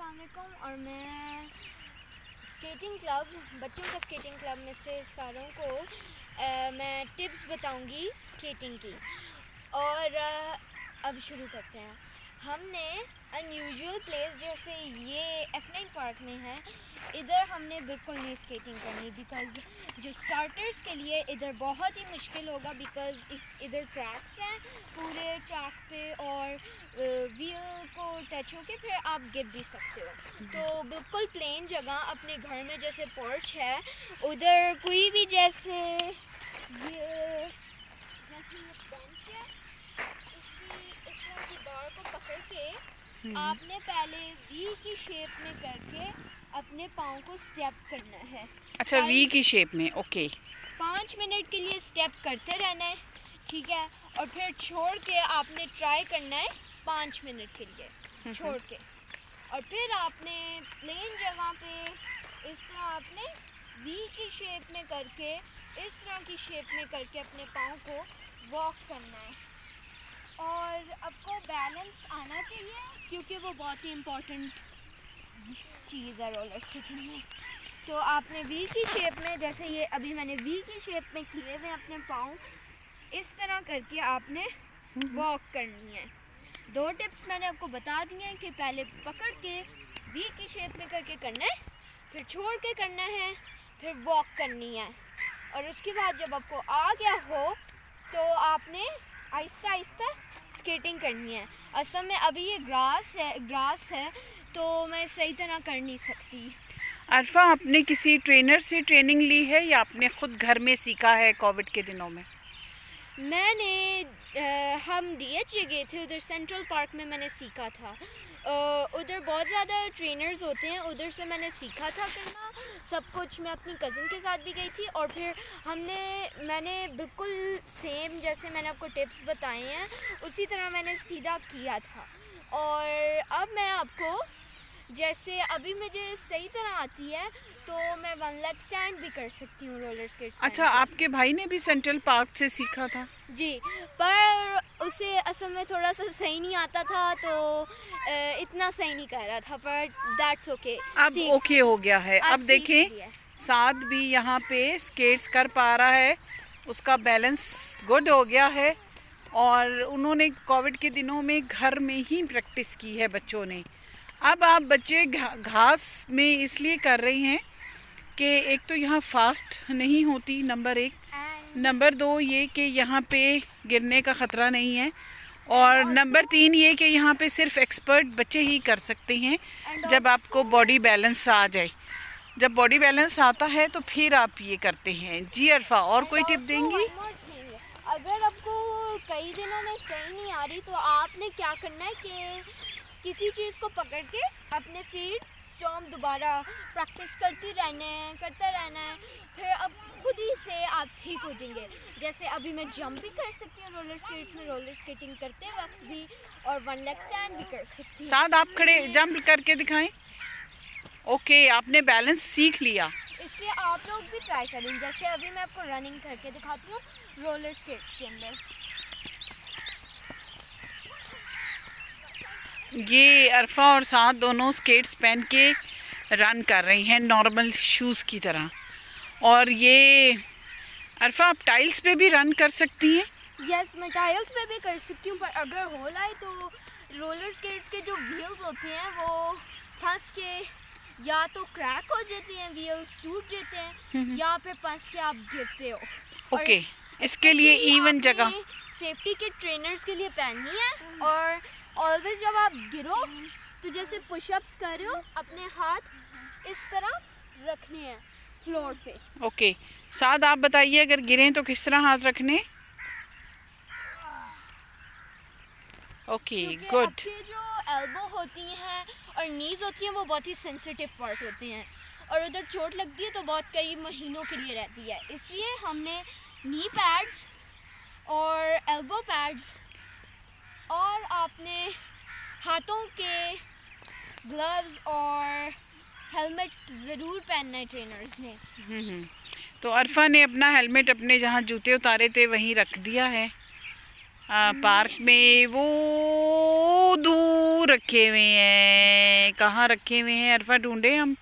अस्सलाम वालेकुम। और मैं स्केटिंग क्लब, बच्चों का स्केटिंग क्लब में से सारों को मैं टिप्स बताऊंगी स्केटिंग की। और अब शुरू करते हैं। हमने अनयूजुअल प्लेस जैसे ये F9 पार्क में है, इधर हमने बिल्कुल नहीं स्केटिंग करनी, बिकॉज़ जो स्टार्टर्स के लिए इधर बहुत ही मुश्किल होगा, बिकॉज़ इधर ट्रैक्स हैं पूरे ट्रैक पे, और व्हील को टच होके फिर आप गिर भी सकते हो। तो बिल्कुल प्लेन जगह अपने घर में जैसे पोर्च है, उधर कोई भी जैसे ये बेंच है, इस तरह की बार को पकड़ के आपने पहले वी की शेप में करके अपने पाँव को स्टेप करना है। अच्छा, वी की शेप में, ओके। 5 मिनट के लिए स्टेप करते रहना है, ठीक है। और फिर छोड़ के आपने ट्राई करना है 5 मिनट के लिए छोड़ के, और फिर आपने प्लेन जगह पे इस तरह आपने वी की शेप में करके, इस तरह की शेप में करके अपने पाँव को वॉक करना है। और आपको बैलेंस आना चाहिए, क्योंकि वो बहुत ही इम्पोर्टेंट चीज़ है रोलर स्केटिंग में। तो आपने वी की शेप में, जैसे ये अभी मैंने वी की शेप में किए हुए अपने पाँव, इस तरह करके आपने वॉक करनी है। 2 टिप्स मैंने आपको बता दिए हैं कि पहले पकड़ के वी की शेप में करके करना है, फिर छोड़ के करना है, फिर वॉक करनी है। और उसके बाद जब आपको आ गया हो तो आपने आहिस्ता आहिस्ता स्केटिंग करनी है। असल में अभी ये ग्रास है तो मैं सही तरह कर नहीं सकती। अरफा, आपने किसी ट्रेनर से ट्रेनिंग ली है या आपने खुद घर में सीखा है कोविड के दिनों में? हम DH गए थे, उधर सेंट्रल पार्क में मैंने सीखा था। उधर बहुत ज़्यादा ट्रेनर्स होते हैं, उधर से मैंने सीखा था करना सब कुछ। मैं अपनी कज़न के साथ भी गई थी, और फिर मैंने बिल्कुल सेम जैसे मैंने आपको टिप्स बताए हैं उसी तरह मैंने सीधा किया था। और अब मैं आपको, जैसे अभी मुझे सही तरह आती है तो मैं 1 लेग स्टैंड भी कर सकती हूँ रोलर स्केट्स। अच्छा, आपके भाई ने भी सेंट्रल पार्क से सीखा था? जी, पर उसे असल में थोड़ा सा सही नहीं आता था, तो इतना सही नहीं कर रहा था, पर दैट्स ओके। अब ओके हो गया है। अब देखें, साद भी यहाँ पे स्केट्स कर पा रहा है, उसका बैलेंस गुड हो गया है। और उन्होंने कोविड के दिनों में घर में ही प्रैक्टिस की है बच्चों ने। अब आप बच्चे घास में इसलिए कर रहे हैं कि एक तो यहाँ फास्ट नहीं होती, नंबर 1, नंबर 2 ये कि यहाँ पे गिरने का ख़तरा नहीं है, और नंबर 3 ये कि यहाँ पे सिर्फ एक्सपर्ट बच्चे ही कर सकते हैं जब आपको बॉडी बैलेंस आ जाए। जब बॉडी बैलेंस आता है तो फिर आप ये करते हैं। जी अरफा, और कोई टिप देंगी? अगर आपको कई दिनों में सही नहीं आ रही तो आपने क्या करना है कि किसी चीज़ को पकड़ के अपने फीट स्टॉम्प दोबारा प्रैक्टिस करते रहना है, फिर अब खुद ही से आप ठीक हो जाएंगे। जैसे अभी मैं जंप भी कर सकती हूँ रोलर स्केट्स में, रोलर स्केटिंग करते वक्त भी, और 1 लेग स्टैंड भी कर सकती हूँ। साथ आप खड़े जंप करके दिखाएं। ओके, आपने बैलेंस सीख लिया, इसलिए आप लोग भी ट्राई करें। जैसे अभी मैं आपको रनिंग करके दिखाती हूँ रोलर स्केट्स के अंदर। ये अरफा और साथ दोनों स्केट्स पहन के रन कर रही हैं नॉर्मल शूज़ की तरह। और ये अरफा, आप टाइल्स पे भी रन कर सकती हैं? यस, मैं टाइल्स पे भी कर सकती हूँ, पर अगर होल आए तो रोलर स्केट्स के जो व्हील्स होते हैं वो फंस के या तो क्रैक हो जाते हैं, व्हील्स टूट जाते हैं, या फिर फंस के आप गिरते हो। ओके, इसके लिए इवन जगह सेफ्टी के ट्रेनर्स के लिए पहननी है। और ऑलवेज जब आप गिरो तो जैसे पुशअप्स कर रहे हो, अपने हाथ इस तरह रखने हैं फ्लोर पे। ओके, साथ आप बताइए, अगर गिरें तो किस तरह हाथ रखने? Okay, good. आपकी जो एल्बो होती हैं और नीज होती हैं वो बहुत ही सेंसिटिव पार्ट होते हैं, और उधर चोट लगती है तो बहुत कई महीनों के लिए रहती है। इसलिए हमने नी पैड्स और एल्बो पैड्स, और आपने हाथों के ग्लव्स और हेलमेट ज़रूर पहनना है ट्रेनर्स ने। तो अरफा ने अपना हेलमेट अपने जहाँ जूते उतारे थे वहीं रख दिया है। पार्क में वो दूर रखे हुए हैं। कहाँ रखे हुए हैं अरफा? ढूंढे हम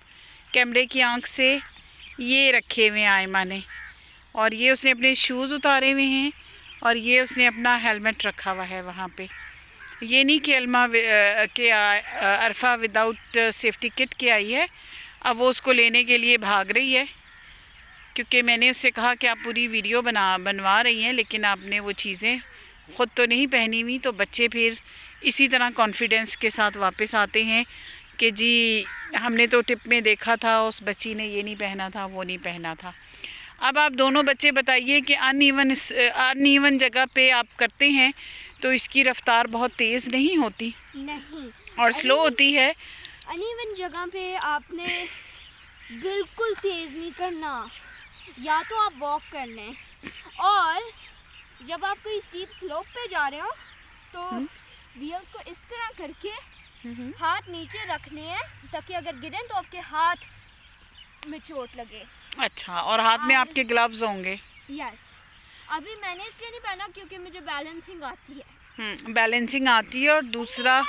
कैमरे की आंख से। ये रखे हुए हैं आयमा ने, और ये उसने अपने शूज़ उतारे हुए हैं, और ये उसने अपना हेलमेट रखा हुआ है वहाँ पे। ये नहीं कि अरफा विदाउट सेफ्टी किट के आई है। अब वो उसको लेने के लिए भाग रही है, क्योंकि मैंने उससे कहा कि आप पूरी वीडियो बनवा रही हैं, लेकिन आपने वो चीज़ें ख़ुद तो नहीं पहनी हुई। तो बच्चे फिर इसी तरह कॉन्फिडेंस के साथ वापस आते हैं कि जी हमने तो टिप में देखा था, उस बच्ची ने ये नहीं पहना था, वो नहीं पहना था। अब आप दोनों बच्चे बताइए कि अनइवन जगह पे आप करते हैं तो इसकी रफ्तार बहुत तेज़ नहीं होती? नहीं, और स्लो होती है। अनइवन जगह पे आपने बिल्कुल तेज़ नहीं करना, या तो आप वॉक कर लें, और जब आप कोई स्टीप स्लोप पे जा रहे हो तो व्हील्स को इस तरह करके हाथ नीचे रखने हैं, ताकि अगर गिरें तो आपके हाथ में चोट लगे। अच्छा, और हाथ में आपके ग्लव्स होंगे? यस। अभी मैंने इसलिए नहीं पहना क्योंकि मुझे बैलेंसिंग आती है। बैलेंसिंग आती है, और दूसरा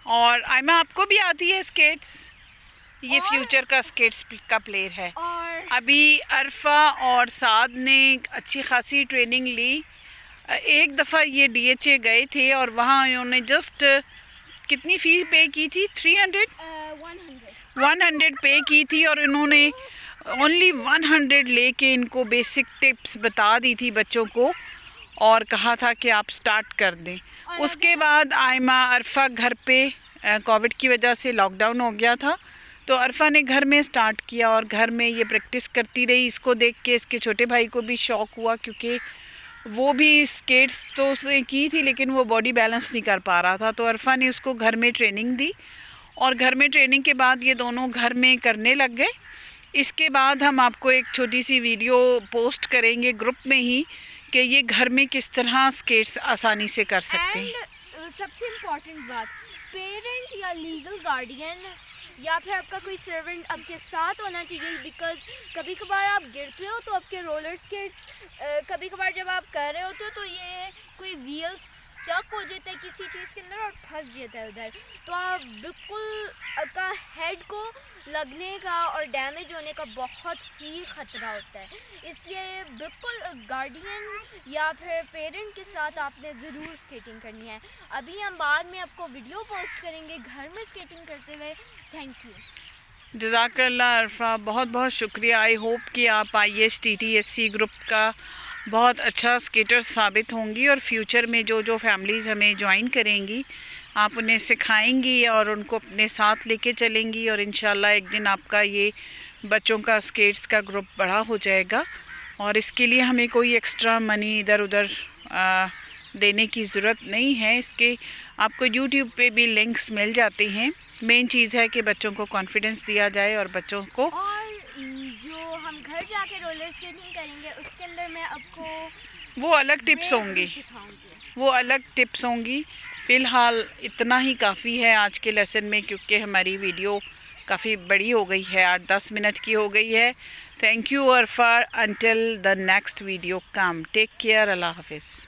और आयमा आपको भी आती है स्केट्स? ये फ्यूचर का स्केट्स का प्लेयर है। और अभी अरफा और साद ने अच्छी खासी ट्रेनिंग ली। एक दफ़ा ये DHA गए थे और वहाँ उन्होंने जस्ट कितनी फ़ी पे की थी? 100 पे की थी, और इन्होंने ओनली 100 लेके इनको बेसिक टिप्स बता दी थी बच्चों को, और कहा था कि आप स्टार्ट कर दें। उसके बाद आयमा अरफा घर पे कोविड की वजह से लॉकडाउन हो गया था, तो अरफा ने घर में स्टार्ट किया और घर में ये प्रैक्टिस करती रही। इसको देख के इसके छोटे भाई को भी शौक़ हुआ, क्योंकि वो भी स्केट्स तो उसने की थी लेकिन वो बॉडी बैलेंस नहीं कर पा रहा था। तो अरफा ने उसको घर में ट्रेनिंग दी, और घर में ट्रेनिंग के बाद ये दोनों घर में करने लग गए। इसके बाद हम आपको एक छोटी सी वीडियो पोस्ट करेंगे ग्रुप में ही कि ये घर में किस तरह स्केट्स आसानी से कर सकते हैं। सबसे इम्पॉर्टेंट बात, पेरेंट या लीगल गार्डियन या फिर आपका कोई सर्वेंट आपके साथ होना चाहिए, बिकॉज कभी कभार आप गिरते हो तो आपके रोलर स्केट्स कभी कभार जब आप कर रहे होते हो तो ये कोई व्हील्स स्टक हो जाता है किसी चीज़ के अंदर और फंस जाता है उधर, तो आप बिल्कुल आपका हेड को लगने का और डैमेज होने का बहुत ही ख़तरा होता है। इसलिए बिल्कुल गार्डियन या फिर पेरेंट के साथ आपने ज़रूर स्केटिंग करनी है। अभी हम बाद में आपको वीडियो पोस्ट करेंगे घर में स्केटिंग करते हुए। Thank you. जज़ाकल्लाह अरफा, बहुत बहुत शुक्रिया। आई होप कि आप IAS TTSC ग्रुप का बहुत अच्छा स्केटर साबित होंगी, और फ्यूचर में जो जो फैमिलीज़ हमें ज्वाइन करेंगी आप उन्हें सिखाएंगी और उनको अपने साथ लेके चलेंगी, और इंशाल्लाह एक दिन आपका ये बच्चों का स्केट्स का ग्रुप बड़ा हो जाएगा। और इसके लिए हमें कोई एक्स्ट्रा मनी इधर उधर देने की ज़रूरत नहीं है। इसके आपको YouTube पे भी लिंक्स मिल जाते हैं। मेन चीज़ है कि बच्चों को कॉन्फिडेंस दिया जाए, और बच्चों को, और जो हम घर जाके रोलर स्केटिंग करेंगे उसके अंदर मैं आपको वो अलग टिप्स होंगी, वो अलग टिप्स होंगी। फ़िलहाल इतना ही काफ़ी है आज के लेसन में, क्योंकि हमारी वीडियो काफ़ी बड़ी हो गई है, 8-10 मिनट की हो गई है। Thank you Arfa, until the next video come, take care, अल्लाह हाफिज़।